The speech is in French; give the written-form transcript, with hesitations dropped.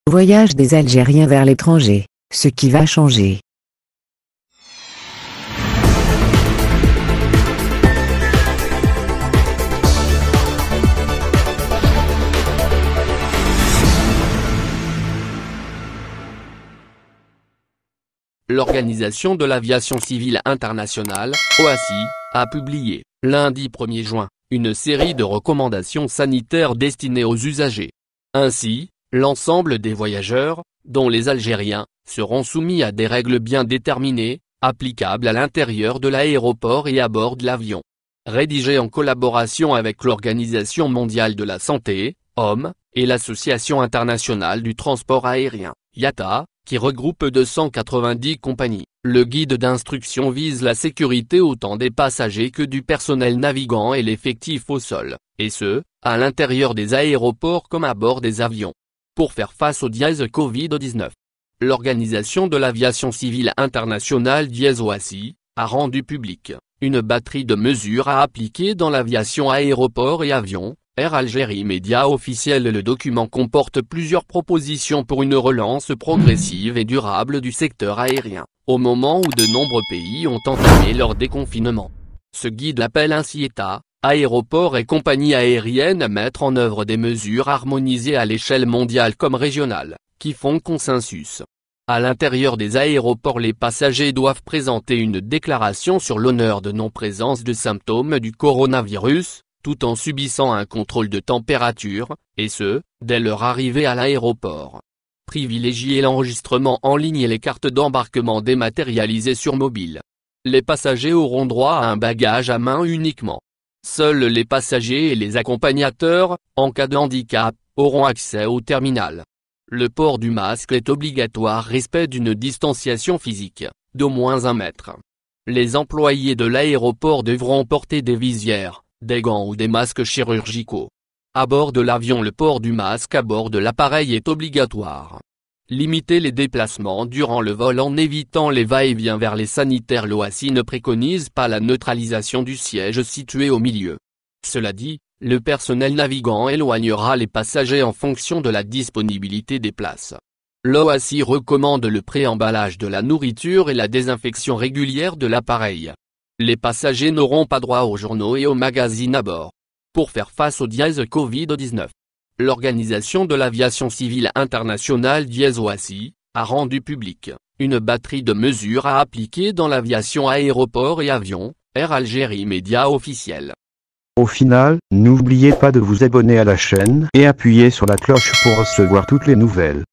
Voyage des Algériens vers l'étranger, ce qui va changer. L'Organisation de l'Aviation Civile Internationale, OACI, a publié, lundi 1er juin, une série de recommandations sanitaires destinées aux usagers. Ainsi, l'ensemble des voyageurs, dont les Algériens, seront soumis à des règles bien déterminées, applicables à l'intérieur de l'aéroport et à bord de l'avion. Rédigé en collaboration avec l'Organisation mondiale de la santé, OMS, et l'Association internationale du transport aérien, IATA, qui regroupe 290 compagnies. Le guide d'instruction vise la sécurité autant des passagers que du personnel navigant et l'effectif au sol, et ce, à l'intérieur des aéroports comme à bord des avions. Pour faire face au Covid-19, l'Organisation de l'Aviation Civile Internationale OACI a rendu publique une batterie de mesures à appliquer dans l'aviation aéroport et avion. Air Algérie Média officiel. Le document comporte plusieurs propositions pour une relance progressive et durable du secteur aérien, au moment où de nombreux pays ont entamé leur déconfinement. Ce guide appelle ainsi États, aéroports et compagnies aériennes à mettre en œuvre des mesures harmonisées à l'échelle mondiale comme régionale, qui font consensus. À l'intérieur des aéroports, les passagers doivent présenter une déclaration sur l'honneur de non-présence de symptômes du coronavirus, tout en subissant un contrôle de température, et ce, dès leur arrivée à l'aéroport. Privilégier l'enregistrement en ligne et les cartes d'embarquement dématérialisées sur mobile. Les passagers auront droit à un bagage à main uniquement. Seuls les passagers et les accompagnateurs, en cas de handicap, auront accès au terminal. Le port du masque est obligatoire, respect d'une distanciation physique, d'au moins 1 mètre. Les employés de l'aéroport devront porter des visières, des gants ou des masques chirurgicaux. À bord de l'avion, le port du masque à bord de l'appareil est obligatoire. Limiter les déplacements durant le vol en évitant les va-et-vient vers les sanitaires. L'OACI ne préconise pas la neutralisation du siège situé au milieu. Cela dit, le personnel navigant éloignera les passagers en fonction de la disponibilité des places. L'OACI recommande le pré-emballage de la nourriture et la désinfection régulière de l'appareil. Les passagers n'auront pas droit aux journaux et aux magazines à bord. Pour faire face au Covid-19, l'Organisation de l'Aviation Civile Internationale OACI a rendu publique une batterie de mesures à appliquer dans l'aviation aéroport et avion. Air Algérie Média officiel. Au final, n'oubliez pas de vous abonner à la chaîne et appuyer sur la cloche pour recevoir toutes les nouvelles.